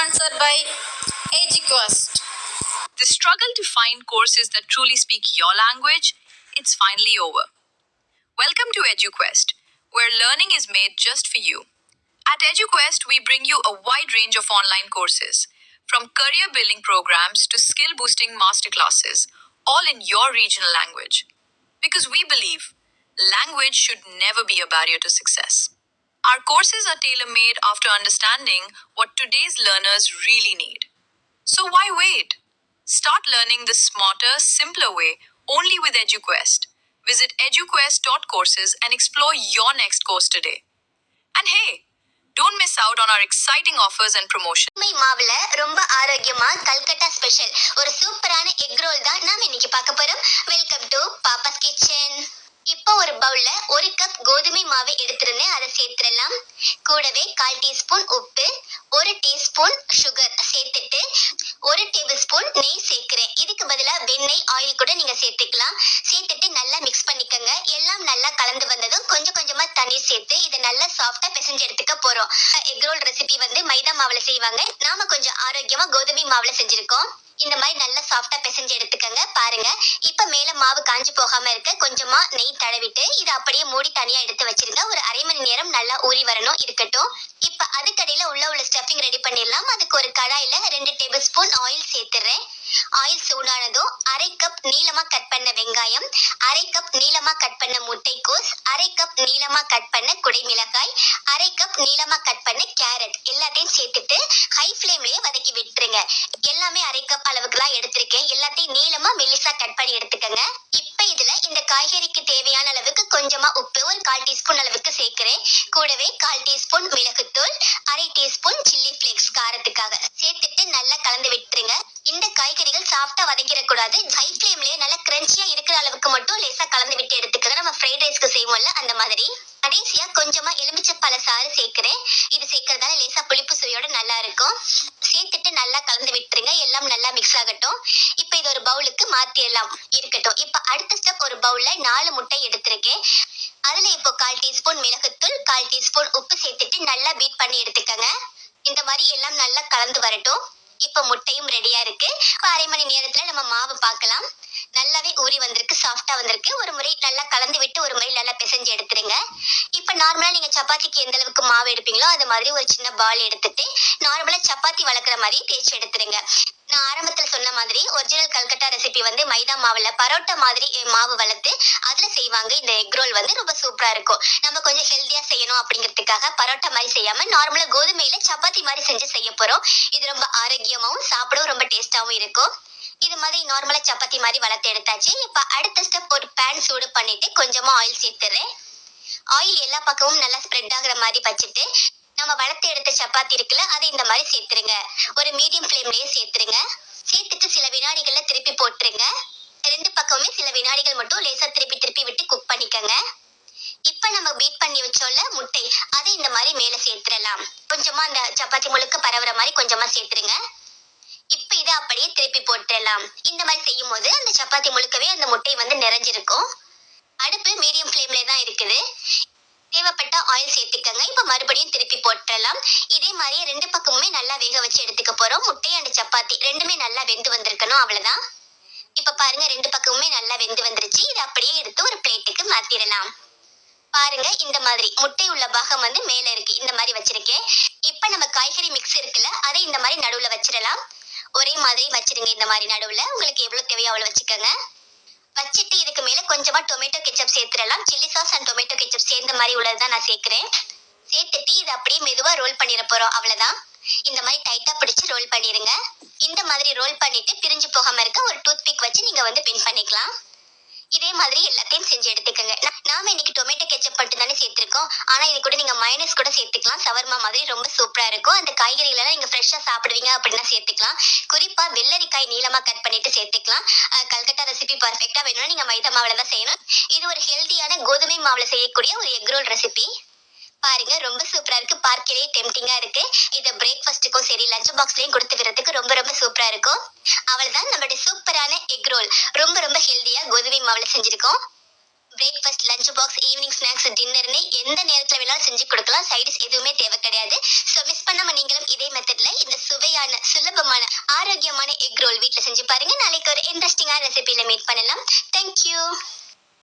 sponsored by EduQuest. The struggle to find courses that truly speak your language, it's finally over. Welcome to EduQuest, where learning is made just for you. At EduQuest, we bring you a wide range of online courses, from career building programs to skill boosting masterclasses, all in your regional language. Because we believe language should never be a barrier to success. Our courses are tailor made after understanding what today's learners really need. So why wait? Start learning the smarter, simpler way only with EduQuest. Visit eduquest.courses and explore your next course today. And hey, don't miss out on our exciting offers and promotions. மாவுல ரொம்ப ஆரோக்கியமா Calcutta special ஒரு சூப்பரான egg role தான் நாம இன்னைக்கு பார்க்க போறோம். Welcome to Pappa's kitchen. இப்போ ஒரு பவுல்ல 1 கப் கோதுமை மாவு எடுத்துருந்தேன், அதை சேர்த்துடலாம். கூடவே 1/4 டீஸ்பூன் உப்பு, 1 டீஸ்பூன் சுகர் சேர்த்துட்டு 1 டேபிள் ஸ்பூன் நெய் சேர்க்கிறேன். இதுக்கு பதிலா வெண்ணெய் ஆயில் கூட நீங்க சேர்த்துக்கலாம். சேர்த்துட்டு நல்லா மிக்ஸ் பண்ணிக்கோங்க. எல்லாம் நல்லா கலந்து வந்ததும் கொஞ்சம் கொஞ்சமா தண்ணீர் சேர்த்து இதை நல்லா சாஃப்டா பிசைஞ்சு எடுத்துக்க போறோம். எக் ரோல் ரெசிபி மைதா மாவுல செய்வாங்க, நாம கொஞ்சம் ஆரோக்கியமா கோதுமை மாவுல செஞ்சிருக்கோம். இந்த மாதிரி நல்லா சாஃப்டா பிசைஞ்சு எடுத்துக்கங்க. பாருங்க, இப்ப மேல மாவு காஞ்சு போகாம இருக்க கொஞ்சமா நெய் தடவிட்டு இதை அப்படியே மூடி தனியா எடுத்து வச்சிருங்க. ஒரு அரை மணி நேரம் நல்லா ஊறி வரணும், இருக்கட்டும். இப்ப அதுக்கடையில உள்ள ஸ்டஃபிங் ரெடி பண்ணிடலாம். அதுக்கு ஒரு கடாயில 2 டேபிள் ஸ்பூன் ஆயில் சேர்த்துறேன். ஆயில் சூடானதும் 1/2 கப் நீளமா கட் பண்ண வெங்காயம், 1/2 கப் நீளமா கட் பண்ண முட்டைக்கோஸ், 1/2 கப் நீளமா கட் பண்ண குடைமிளகாய், 1/2 கப் நீளமா கட் பண்ண கேரட் எல்லாத்தையும் சேர்த்துட்டு ஹை ஃப்ளேம்லயே வதக்கி விட்டுருங்க. எல்லாமே 1/2 கப் அளவுக்குலாம் எடுத்திருக்கேன். எல்லாத்தையும் நீளமா மெல்லிசா கட் பண்ணி எடுத்துக்கங்க. இப்ப இதுல இந்த காய்கறிக்கு தேவையான அளவுக்கு கொஞ்சமா உப்பு, ஒரு 1/4 டீஸ்பூன் அளவுக்கு சேர்க்கிறேன். கூடவே 1/4 டீஸ்பூன் மிளகுத்தூள், 1/2 டீஸ்பூன் சில்லி பிளேக்ஸ் காரத்துக்காக சேர்த்துட்டு நல்லா கலந்து விட்டுருங்க. இந்த காய்கறிகள் சாஃப்டா வதக்கிடக்கூடாது. ஹை ஃப்ளேம்லயே நல்லா கிரன்ச்சியா இருக்கிற அளவுக்கு மட்டும் லேசா கலந்து விட்டு எடுத்துக்கங்க. நம்ம ஃப்ரைட் ரைஸ்க்கு செய்வோம்ல அந்த மாதிரி. கடைசியா கொஞ்சமா எலுமிச்சை பழ சாறு சேர்க்கிறேன். இது சேர்க்கறதால லேசா புளிப்பு சுவையோட நல்லா இருக்கும். சேர்த்துட்டு நல்லா கலந்து விட்டுருங்க. எல்லாம் நல்லா மிக்ஸ் ஆகட்டும். இப்ப இது ஒரு பவுலுக்கு மாத்திடலாம், இருக்கட்டும். இப்ப அடுத்த ஸ்டெப், ஒரு பவுல்ல 4 முட்டை எடுத்திருக்கேன். அதுல இப்போ 1/4 டீஸ்பூன் மிளகுத்தூள், 1/4 டீஸ்பூன் உப்பு சேர்த்துட்டு நல்லா பீட் பண்ணி எடுத்துக்கங்க. இந்த மாதிரி எல்லாம் நல்லா கலந்து வரட்டும். இப்ப முட்டையும் ரெடியா இருக்கு. அரை மணி நேரத்துல நம்ம மாவு பார்க்கலாம். நல்லாவே ஊறி வந்திருக்கு, சாஃப்டா வந்திருக்கு. ஒரு முறை நல்லா கலந்து விட்டு ஒரு முறை நல்லா பிசைஞ்சு எடுத்துருங்க. இப்ப நார்மலா நீங்க சப்பாத்திக்கு எந்த அளவுக்கு மாவு எடுப்பீங்களோ அது மாதிரி ஒரு சின்ன பால் எடுத்துட்டு நார்மலா சப்பாத்தி வளர்க்குற மாதிரி தேய்ச்சி எடுத்துருங்க. நான் ஆரம்பத்துல சொன்ன மாதிரி ஒரிஜினல் கல்கட்டா ரெசிபி மைதா மாவுல பரோட்டா மாதிரி மாவு வளர்த்து அதுல செய்வாங்க. இந்த எக் ரோல் ரொம்ப சூப்பரா இருக்கும். நம்ம கொஞ்சம் ஹெல்தியா செய்யணும் அப்படிங்கிறதுக்காக பரோட்டா மாதிரி செய்யாம நார்மலா கோதுமையில சப்பாத்தி மாதிரி செஞ்சு செய்ய போறோம். இது ரொம்ப ஆரோக்கியமாவும் சாப்பிடவும் ரொம்ப டேஸ்டாவும் இருக்கும். இது மாதிரி நார்மலா சப்பாத்தி மாதிரி வளர்த்து எடுத்தாச்சு. இப்ப அடுத்த ஸ்டெப், ஒரு பேன் சூடு பண்ணிட்டு கொஞ்சமா ஆயில் சேர்த்துறேன். ஆயில் எல்லா பக்கமும் நல்லா ஸ்ப்ரெட் ஆகுற மாதிரி வச்சுட்டு நம்ம வளர்த்து எடுத்த சப்பாத்தி இருக்குல்ல, அதை இந்த மாதிரி சேர்த்துருங்க. ஒரு மீடியம் ஃப்ளேம்லயே சேர்த்துருங்க. சேர்த்துட்டு சில வினாடிகள்ல திருப்பி போட்டுருங்க. 2 பக்கமுமே சில வினாடிகள் மட்டும் லேசா திருப்பி திருப்பி விட்டு குக் பண்ணிக்கங்க. இப்ப நம்ம பீட் பண்ணி வச்சோம்ல முட்டை, அதை இந்த மாதிரி மேல சேர்த்துடலாம். கொஞ்சமா அந்த சப்பாத்தி முழுக்க பரவுற மாதிரி கொஞ்சமா சேர்த்துருங்க. இப்ப இதை அப்படியே திருப்பி போட்டுடலாம். இந்த மாதிரி செய்யும் போது அந்த சப்பாத்தி முழுக்கவே அந்த முட்டை நிறைஞ்சிருக்கும். அடுப்பு மீடியம் ஃப்ளேம்ல தான் இருக்குது. தேவைப்பட்ட ஆயில் சேர்த்துக்கங்க. இப்ப மறுபடியும் திருப்பி போட்டுடலாம். இதே மாதிரியே 2 பக்கமுமே நல்லா வேக வச்சு எடுத்துக்க போறோம். முட்டை அண்ட் சப்பாத்தி ரெண்டுமே நல்லா வெந்து வந்திருக்கணும், அவ்வளவுதான். இப்ப பாருங்க, 2 பக்கமுமே நல்லா வெந்து வந்துருச்சு. இதை அப்படியே எடுத்து ஒரு பிளேட்டுக்கு மாத்திரலாம். பாருங்க, இந்த மாதிரி முட்டை உள்ள பாகம் மேல இருக்கு, இந்த மாதிரி வச்சிருக்கேன். இப்ப நம்ம காய்கறி மிக்ஸ் இருக்குல்ல, அதை இந்த மாதிரி நடுவுல வச்சிடலாம். ஒரே மாதிரி வச்சிருங்க. இந்த மாதிரி நடுவுல உங்களுக்கு எவ்வளவு தேவையோ அவ்வளவு வச்சுக்கோங்க. வச்சுட்டு இதுக்கு மேல கொஞ்சமா டொமேட்டோ கெச்சப் சேர்த்துடலாம். Chilli sauce and tomato ketchup சேர்ந்த மாதிரி உள்ளதுதான் நான் சேர்க்கிறேன். சேர்த்துட்டு இதை அப்படியே மெதுவா ரோல் பண்ணிட போறோம், அவ்வளவுதான். இந்த மாதிரி டைட்டா பிடிச்சு ரோல் பண்ணிருங்க. இந்த மாதிரி ரோல் பண்ணிட்டு பிரிஞ்சு போகாம இருக்க ஒரு டூத் பிக் வச்சு நீங்க பின் பண்ணிக்கலாம். இதே மாதிரி எல்லாத்தையும் செஞ்சு எடுத்துக்கோங்க. நாம இன்னைக்கு டொமேட்டோ கெச்சப் மட்டும் தானே சேர்த்திருக்கோம். ஆனா இது கூட நீங்க மயோனைஸ் கூட சேர்த்துக்கலாம். சவர்மா மாதிரி ரொம்ப சூப்பரா இருக்கும். அந்த காய்கறிகள் எல்லாம் நீங்க ஃப்ரெஷ்ஷா சாப்பிடுவீங்க அப்படின்னா சேர்த்துக்கலாம். குறிப்பா வெள்ளரிக்காய் நீளமா கட் பண்ணிட்டு சேர்த்துக்கலாம். கல்கட்டா ரெசிபி பர்ஃபெக்டா வேணும்னா நீங்க மைதா மாவுல தான் செய்யணும். இது ஒரு ஹெல்தியான கோதுமை மாவுல செய்யக்கூடிய ஒரு எக் ரோல் ரெசிபி. பாருங்க, ரொம்ப சூப்பரா இருக்கு. பார்க்கவே டெம்டிங்கா இருக்கு. இதை பிரேக்ஃபாஸ்ட்டுக்கும் சரி லஞ்ச் பாக்ஸ்லயும் கொடுத்து விடுறதுக்கு ரொம்ப ரொம்ப சூப்பரா இருக்கும். அவ்வளவுதான், நம்மளுடைய சூப்பரான எக் ரோல் ரொம்ப ரொம்ப ஹெல்தியா கோதுமை மாவுல செஞ்சிருக்கோம். Breakfast, lunch box, evening snacks, டின்னர்னு எந்த நேரத்துல வேணாலும் செஞ்சு கொடுக்கலாம். சைடிஸ் எதுவுமே தேவை கிடையாது. ஸோ மிஸ் பண்ணாம நீங்களும் இதே மெத்தட்ல இந்த சுவையான, சுலபமான, ஆரோக்கியமான எக் ரோல் வீட்ல செஞ்சு பாருங்க. நாளைக்கு ஒரு இன்ட்ரெஸ்டிங்கான ரெசிபியில மீட் பண்ணலாம். தேங்க்யூ.